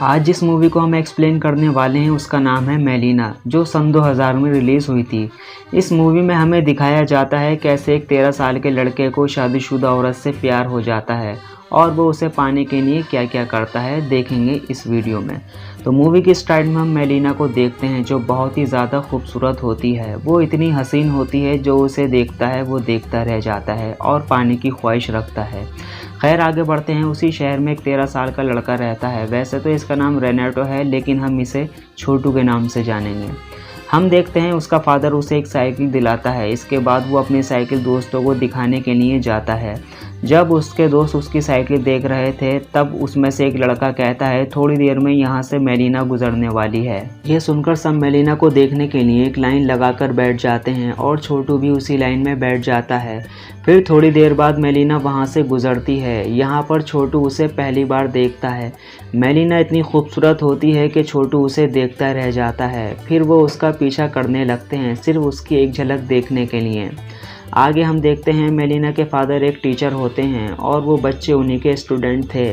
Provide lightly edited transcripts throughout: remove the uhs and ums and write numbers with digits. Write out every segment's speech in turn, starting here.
आज जिस मूवी को हम एक्सप्लेन करने वाले हैं उसका नाम है मेलिना, जो सन 2000 में रिलीज़ हुई थी। इस मूवी में हमें दिखाया जाता है कैसे एक 13 साल के लड़के को शादीशुदा औरत से प्यार हो जाता है और वो उसे पाने के लिए क्या क्या करता है देखेंगे इस वीडियो में। तो मूवी की स्टार्ट में हम मेलिना को देखते हैं जो बहुत ही ज़्यादा खूबसूरत होती है। वो इतनी हसीन होती है, जो उसे देखता है वो देखता रह जाता है और पाने की ख्वाहिश रखता है। खैर आगे बढ़ते हैं। उसी शहर में एक 13 साल का लड़का रहता है। वैसे तो इसका नाम रेनेटो है, लेकिन हम इसे छोटू के नाम से जानेंगे। हम देखते हैं उसका फादर उसे एक साइकिल दिलाता है। इसके बाद वो अपनी साइकिल दोस्तों को दिखाने के लिए जाता है। जब उसके दोस्त उसकी साइकिल देख रहे थे तब उसमें से एक लड़का कहता है, थोड़ी देर में यहाँ से मेलिना गुजरने वाली है। यह सुनकर सब मेलिना को देखने के लिए एक लाइन लगाकर बैठ जाते हैं और छोटू भी उसी लाइन में बैठ जाता है। फिर थोड़ी देर बाद मेलिना वहाँ से गुजरती है। यहाँ पर छोटू उसे पहली बार देखता है। मेलिना इतनी खूबसूरत होती है कि छोटू उसे देखता रह जाता है। फिर वो उसका पीछा करने लगते हैं, सिर्फ उसकी एक झलक देखने के लिए। आगे हम देखते हैं मेलिना के फादर एक टीचर होते हैं और वो बच्चे उन्हीं के स्टूडेंट थे।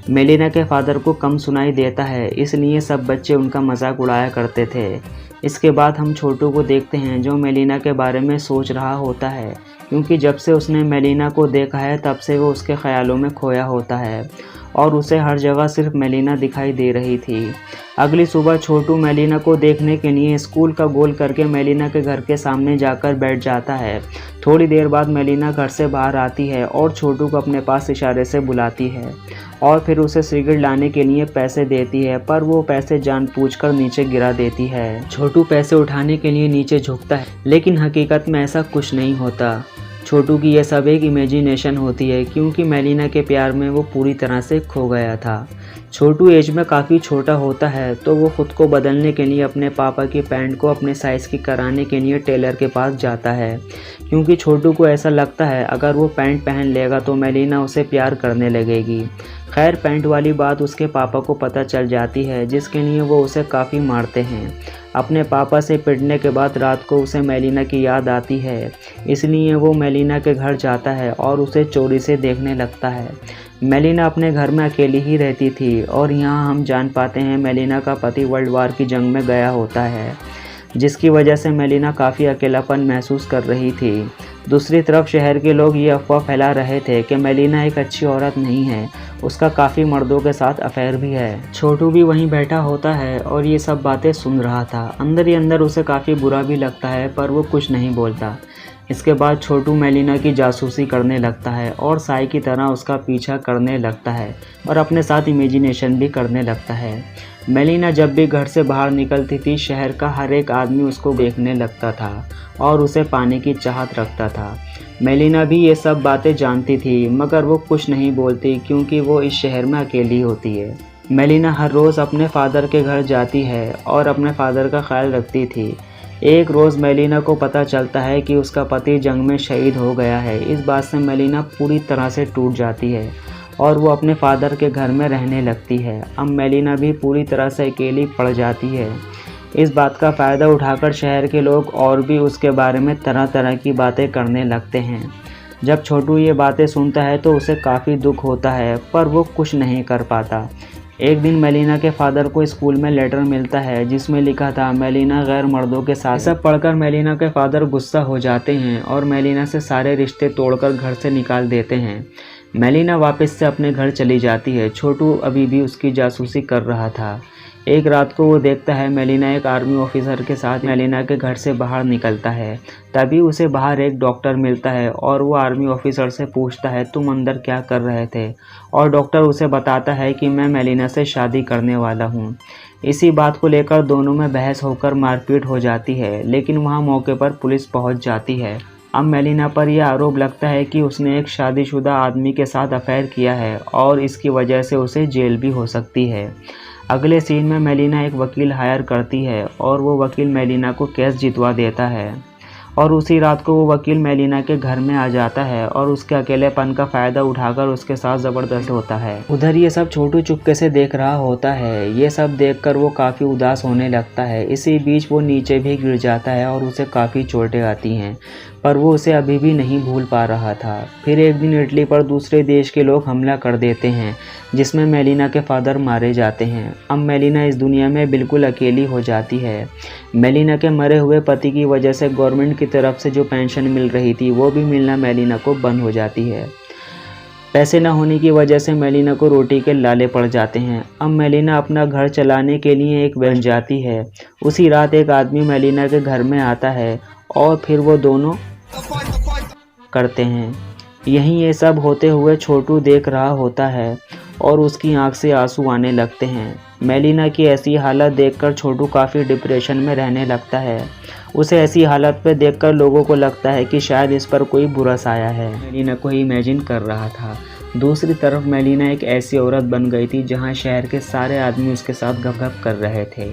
मेलिना के फादर को कम सुनाई देता है, इसलिए सब बच्चे उनका मजाक उड़ाया करते थे। इसके बाद हम छोटू को देखते हैं जो मेलिना के बारे में सोच रहा होता है, क्योंकि जब से उसने मेलिना को देखा है तब से वो उसके ख्यालों में खोया होता है और उसे हर जगह सिर्फ मेलिना दिखाई दे रही थी। अगली सुबह छोटू मेलिना को देखने के लिए स्कूल का गोल करके मेलिना के घर के सामने जाकर बैठ जाता है। थोड़ी देर बाद मेलिना घर से बाहर आती है और छोटू को अपने पास इशारे से बुलाती है और फिर उसे सिगरेट लाने के लिए पैसे देती है, पर वो पैसे जानबूझकर नीचे गिरा देती है। छोटू पैसे उठाने के लिए नीचे झुकता है, लेकिन हकीकत में ऐसा कुछ नहीं होता। छोटू की यह सब एक इमेजिनेशन होती है, क्योंकि मेलिना के प्यार में वो पूरी तरह से खो गया था। छोटू एज में काफ़ी छोटा होता है तो वो ख़ुद को बदलने के लिए अपने पापा की पैंट को अपने साइज़ की कराने के लिए टेलर के पास जाता है, क्योंकि छोटू को ऐसा लगता है अगर वो पैंट पहन लेगा तो मेलिना उसे प्यार करने लगेगी। खैर पैंट वाली बात उसके पापा को पता चल जाती है, जिसके लिए वो उसे काफ़ी मारते हैं। अपने पापा से पिटने के बाद रात को उसे मेलिना की याद आती है, इसलिए वो मेलिना के घर जाता है और उसे चोरी से देखने लगता है। मेलिना अपने घर में अकेली ही रहती थी और यहाँ हम जान पाते हैं मेलिना का पति वर्ल्ड वार की जंग में गया होता है, जिसकी वजह से मेलिना काफ़ी अकेलापन महसूस कर रही थी। दूसरी तरफ शहर के लोग ये अफवाह फैला रहे थे कि मेलिना एक अच्छी औरत नहीं है, उसका काफ़ी मर्दों के साथ अफेयर भी है। छोटू भी वहीं बैठा होता है और ये सब बातें सुन रहा था। अंदर ही अंदर उसे काफ़ी बुरा भी लगता है, पर वो कुछ नहीं बोलता। इसके बाद छोटू मेलिना की जासूसी करने लगता है और साई की तरह उसका पीछा करने लगता है और अपने साथ इमेजिनेशन भी करने लगता है। मेलिना जब भी घर से बाहर निकलती थी, शहर का हर एक आदमी उसको देखने लगता था और उसे पाने की चाहत रखता था। मेलिना भी ये सब बातें जानती थी, मगर वो कुछ नहीं बोलती, क्योंकि वो इस शहर में अकेली होती है। मेलिना हर रोज़ अपने फादर के घर जाती है और अपने फादर का ख्याल रखती थी। एक रोज़ मेलिना को पता चलता है कि उसका पति जंग में शहीद हो गया है। इस बात से मेलिना पूरी तरह से टूट जाती है और वो अपने फादर के घर में रहने लगती है। अब मेलिना भी पूरी तरह से अकेली पड़ जाती है। इस बात का फ़ायदा उठाकर शहर के लोग और भी उसके बारे में तरह तरह की बातें करने लगते हैं। जब छोटू ये बातें सुनता है तो उसे काफ़ी दुख होता है, पर वो कुछ नहीं कर पाता। एक दिन मेलिना के फादर को स्कूल में लेटर मिलता है जिसमें लिखा था मेलिना गैर मर्दों के साथ। सब पढ़कर मेलिना के फादर गुस्सा हो जाते हैं और मेलिना से सारे रिश्ते तोड़कर घर से निकाल देते हैं। मेलिना वापस से अपने घर चली जाती है। छोटू अभी भी उसकी जासूसी कर रहा था। एक रात को वो देखता है मेलिना एक आर्मी ऑफिसर के साथ मेलिना के घर से बाहर निकलता है। तभी उसे बाहर एक डॉक्टर मिलता है और वो आर्मी ऑफिसर से पूछता है, तुम अंदर क्या कर रहे थे? और डॉक्टर उसे बताता है कि मैं मेलिना से शादी करने वाला हूँ। इसी बात को लेकर दोनों में बहस होकर मारपीट हो जाती है, लेकिन वहाँ मौके पर पुलिस पहुँच जाती है। अब मेलिना पर यह आरोप लगता है कि उसने एक शादीशुदा आदमी के साथ अफेयर किया है और इसकी वजह से उसे जेल भी हो सकती है। अगले सीन में मेलिना एक वकील हायर करती है और वो वकील मेलिना को केस जितवा देता है और उसी रात को वो वकील मेलिना के घर में आ जाता है और उसके अकेलेपन का फ़ायदा उठाकर उसके साथ ज़बरदस्त होता है। उधर ये सब छोटू चुपके से देख रहा होता है। ये सब देखकर वो काफ़ी उदास होने लगता है। इसी बीच वो नीचे भी गिर जाता है और उसे काफ़ी चोटें आती हैं, पर वो उसे अभी भी नहीं भूल पा रहा था। फिर एक दिन इटली पर दूसरे देश के लोग हमला कर देते हैं, जिसमें मेलिना के फादर मारे जाते हैं। अब मेलिना इस दुनिया में बिल्कुल अकेली हो जाती है। मेलिना के मरे हुए पति की वजह से गवर्नमेंट की तरफ से जो पेंशन मिल रही थी वो भी मिलना मेलिना को बंद हो जाती है। पैसे न होने की वजह से मेलिना को रोटी के लाले पड़ जाते हैं। अब मेलिना अपना घर चलाने के लिए एक बन जाती है। उसी रात एक आदमी मेलिना के घर में आता है और फिर वो दोनों करते हैं। यहीं ये सब होते हुए छोटू देख रहा होता है और उसकी आंख से आंसू आने लगते हैं। मेलिना की ऐसी हालत देखकर छोटू काफ़ी डिप्रेशन में रहने लगता है। उसे ऐसी हालत पे देखकर लोगों को लगता है कि शायद इस पर कोई बुरा साया है। मेलिना को ही इमेजिन कर रहा था। दूसरी तरफ मेलिना एक ऐसी औरत बन गई थी जहां शहर के सारे आदमी उसके साथ गपगप कर रहे थे।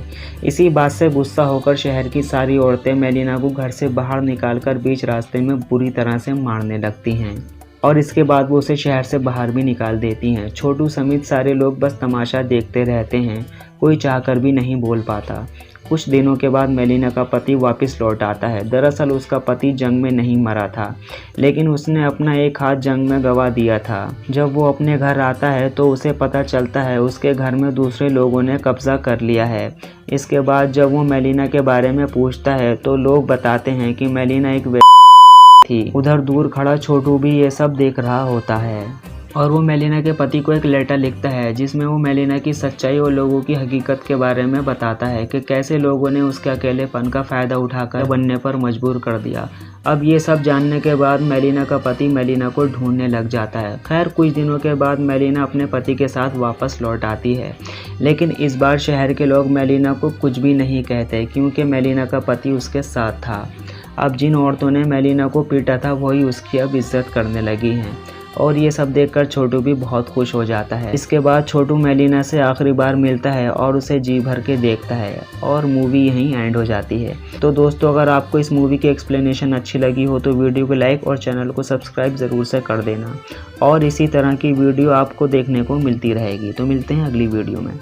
इसी बात से गुस्सा होकर शहर की सारी औरतें मेलिना को घर से बाहर निकालकर बीच रास्ते में बुरी तरह से मारने लगती हैं और इसके बाद वो उसे शहर से बाहर भी निकाल देती हैं। छोटू समेत सारे लोग बस तमाशा देखते रहते हैं, कोई चाहकर भी नहीं बोल पाता। कुछ दिनों के बाद मेलिना का पति वापस लौट आता है। दरअसल उसका पति जंग में नहीं मरा था, लेकिन उसने अपना एक हाथ जंग में गंवा दिया था। जब वो अपने घर आता है तो उसे पता चलता है उसके घर में दूसरे लोगों ने कब्जा कर लिया है। इसके बाद जब वो मेलिना के बारे में पूछता है तो लोग बताते हैं कि मेलिना एक थी। उधर दूर खड़ा छोटू भी ये सब देख रहा होता है और वो मेलिना के पति को एक लेटर लिखता है जिसमें वो मेलिना की सच्चाई और लोगों की हकीकत के बारे में बताता है कि कैसे लोगों ने उसके अकेलेपन का फ़ायदा उठाकर बनने पर मजबूर कर दिया। अब ये सब जानने के बाद मेलिना का पति मेलिना को ढूंढने लग जाता है। खैर कुछ दिनों के बाद मेलिना अपने पति के साथ वापस लौट आती है, लेकिन इस बार शहर के लोग मेलिना को कुछ भी नहीं कहते क्योंकि मेलिना का पति उसके साथ था। अब जिन औरतों ने मेलिना को पीटा था वही उसकी अब इज्जत करने लगी हैं और ये सब देखकर छोटू भी बहुत खुश हो जाता है। इसके बाद छोटू मेलिना से आखिरी बार मिलता है और उसे जी भर के देखता है और मूवी यहीं एंड हो जाती है। तो दोस्तों अगर आपको इस मूवी की एक्सप्लेनेशन अच्छी लगी हो तो वीडियो को लाइक और चैनल को सब्सक्राइब ज़रूर से कर देना और इसी तरह की वीडियो आपको देखने को मिलती रहेगी। तो मिलते हैं अगली वीडियो में।